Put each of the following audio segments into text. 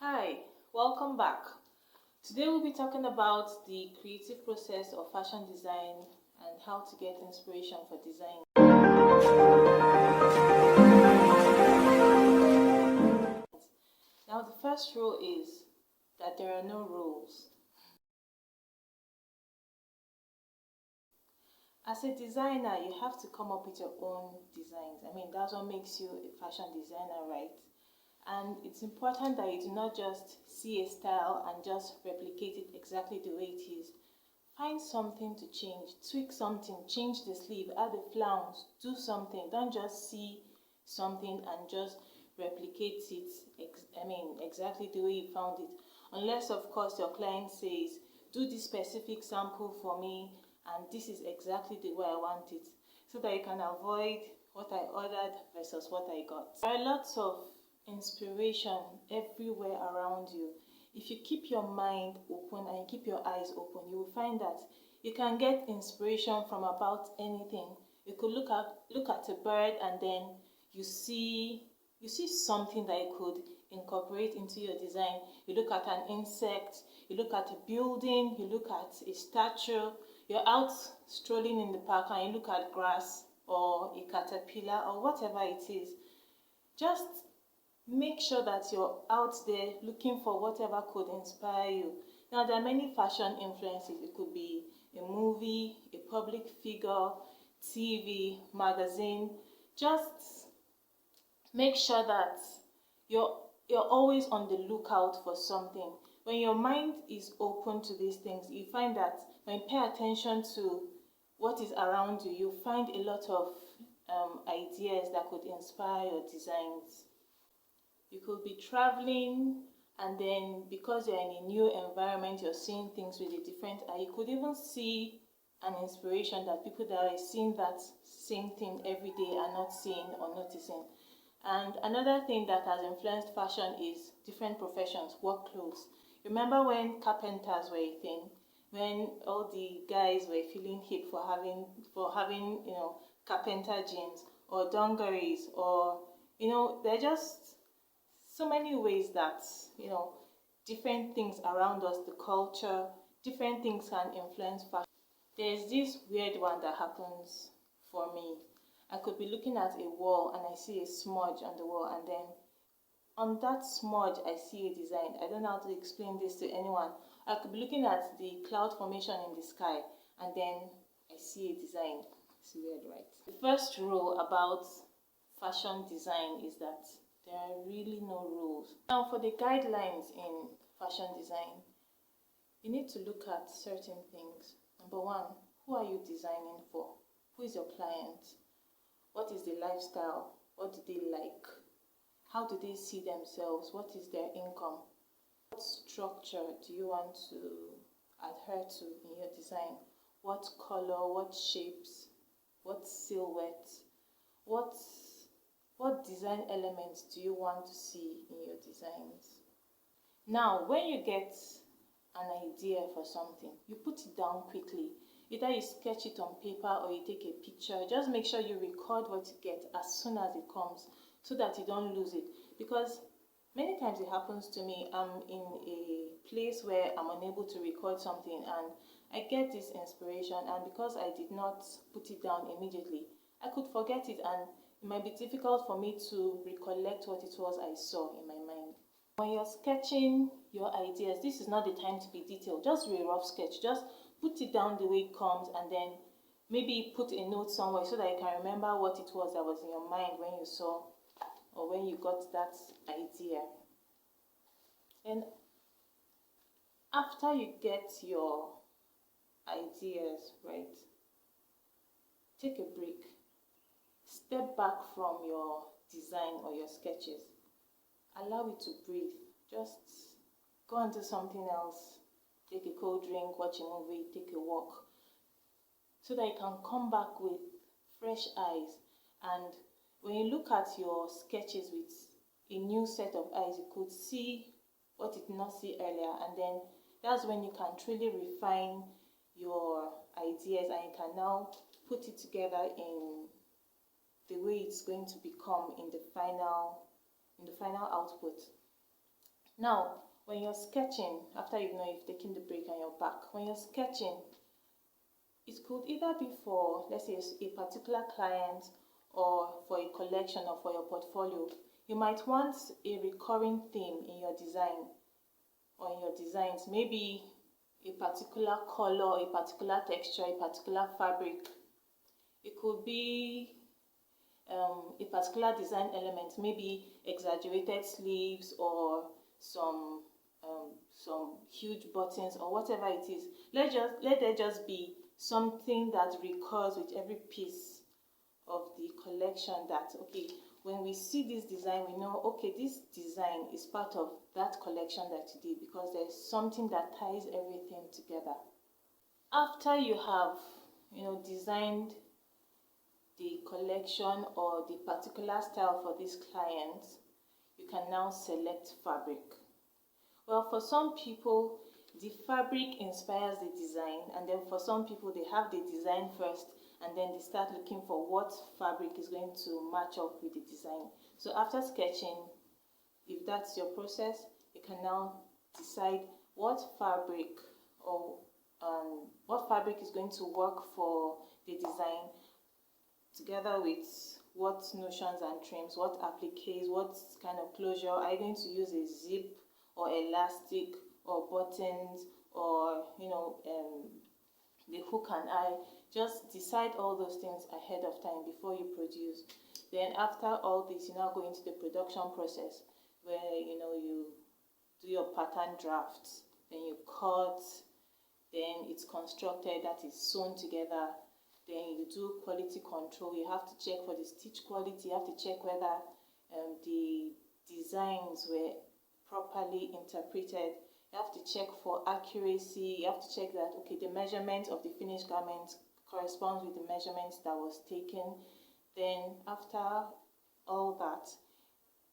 Hi, welcome back. Today we'll be talking about the creative process of fashion design and how to get inspiration for design. Now the first rule is that there are no rules. As a designer, you have to come up with your own designs. That's what makes you a fashion designer, right? And it's important that you do not just see a style and just replicate it exactly the way it is. Find something to change, tweak something, change the sleeve, add a flounce, do something. Don't just see something and just replicate it exactly the way you found it. Unless of course your client says, do this specific sample for me and this is exactly the way I want it, so that you can avoid what I ordered versus what I got. There are lots of inspiration everywhere around you. If you keep your mind open and you keep your eyes open, you will find that you can get inspiration from about anything. You could look at a bird and then you see something that you could incorporate into your design. You look at an insect, you look at a building, you look at a statue. You're out strolling in the park and you look at grass or a caterpillar or whatever it is. Just make sure that you're out there looking for whatever could inspire you. Now, there are many fashion influences. It could be a movie, a public figure, TV, magazine. Just make sure that you're always on the lookout for something. When your mind is open to these things, you find that when you pay attention to what is around you, you find a lot of ideas that could inspire your designs. You could be traveling and then because you're in a new environment, you're seeing things with a different eye. You could even see an inspiration that people that are seeing that same thing every day are not seeing or noticing. And another thing that has influenced fashion is different professions, work clothes. Remember when carpenters were a thing? When all the guys were feeling hip for having carpenter jeans or dungarees, or they're just so many ways that different things around us, the culture, different things can influence fashion. There's this weird one that happens for me. I could be looking at a wall and I see a smudge on the wall, and then on that smudge I see a design. I don't know how to explain this to anyone. I could be looking at the cloud formation in the sky and then I see a design. It's weird, right? The first rule about fashion design is that there are really no rules. Now, for the guidelines in fashion design, you need to look at certain things. Number one, who are you designing for? Who is your client? What is the lifestyle? What do they like? How do they see themselves? What is their income? What structure do you want to adhere to in your design? What color? What shapes? What silhouette? What design elements do you want to see in your designs? Now, when you get an idea for something, you put it down quickly. Either you sketch it on paper or you take a picture. Just make sure you record what you get as soon as it comes so that you don't lose it. Because many times it happens to me, I'm in a place where I'm unable to record something and I get this inspiration, and because I did not put it down immediately, I could forget it and it might be difficult for me to recollect what it was I saw in my mind. When you're sketching your ideas, this is not the time to be detailed. Just do a rough sketch. Just put it down the way it comes and then maybe put a note somewhere so that you can remember what it was that was in your mind when you saw or when you got that idea. And after you get your ideas right, take a break. Step back from your design or your sketches. Allow it to breathe. Just go and do something else. Take a cold drink, watch a movie, take a walk, so that you can come back with fresh eyes. And when you look at your sketches with a new set of eyes, you could see what you did not see earlier, and then that's when you can truly refine your ideas and you can now put it together in the way it's going to become in the final output. Now, when you're sketching, after you've taken the break and you're back, when you're sketching, it could either be for, let's say, a particular client or for a collection or for your portfolio. You might want a recurring theme in your design or in your designs, maybe a particular color, a particular texture, a particular fabric. It could be a particular design element, maybe exaggerated sleeves or some huge buttons or whatever it is. Let there just be something that recurs with every piece of the collection, that okay, when we see this design, we know okay, this design is part of that collection that you did, because there's something that ties everything together. After you have designed the collection or the particular style for this client, you can now select fabric. Well, for some people, the fabric inspires the design, and then for some people, they have the design first and then they start looking for what fabric is going to match up with the design. So after sketching, if that's your process, you can now decide what fabric is going to work for the design, together with what notions and trims, what appliques, what kind of closure. Are you going to use a zip or elastic or buttons or the hook and eye? Just decide all those things ahead of time before you produce. Then after all this, you now go into the production process, where you do your pattern drafts, then you cut, then it's constructed, that is sewn together. Then you do quality control. You have to check for the stitch quality. You have to check whether the designs were properly interpreted. You have to check for accuracy. You have to check that okay, the measurement of the finished garment corresponds with the measurements that was taken. Then after all that,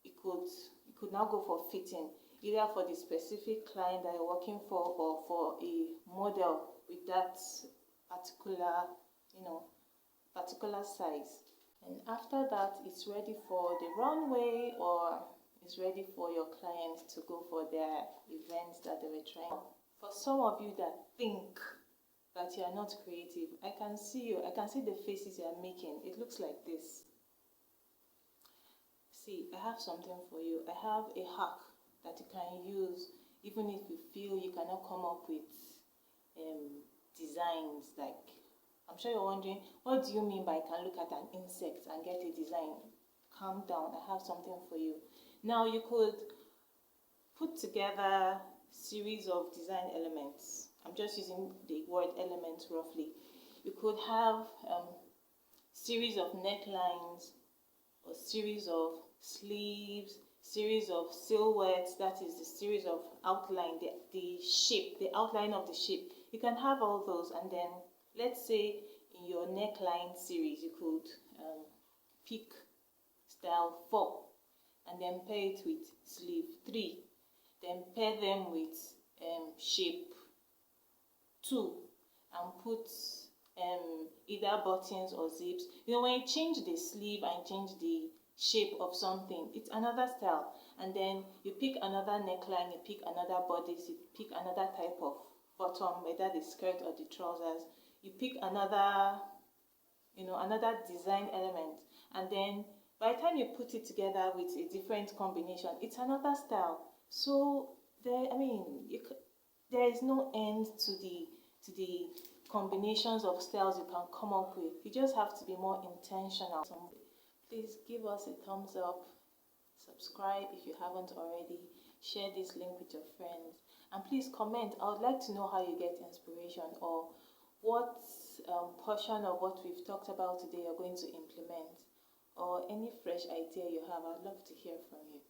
you could now go for fitting, either for the specific client that you're working for or for a model with that particular size. And after that, it's ready for the runway, or it's ready for your clients to go for their events that they were trying. For some of you that think that you are not creative, I can see you. I can see the faces you are making. It looks like this. See, I have something for you. I have a hack that you can use even if you feel you cannot come up with designs. Like, I'm sure you're wondering, what do you mean by I can look at an insect and get a design? Calm down, I have something for you. Now you could put together series of design elements. I'm just using the word element roughly. You could have series of necklines, or series of sleeves, series of silhouettes, that is the series of outline, the shape, the outline of the shape. You can have all those, and then let's say in your neckline series, you could pick style 4 and then pair it with sleeve 3, then pair them with shape 2 and put either buttons or zips. When you change the sleeve and change the shape of something, it's another style. And then you pick another neckline, you pick another bodice, you pick another type of bottom, whether the skirt or the trousers. You pick another design element, and then by the time you put it together with a different combination, it's another style. So there is no end to the combinations of styles you can come up with. You just have to be more intentional. Please give us a thumbs up, subscribe if you haven't already, share this link with your friends, and please comment. I would like to know how you get inspiration, or what portion of what we've talked about today you're going to implement, or any fresh idea you have. I'd love to hear from you.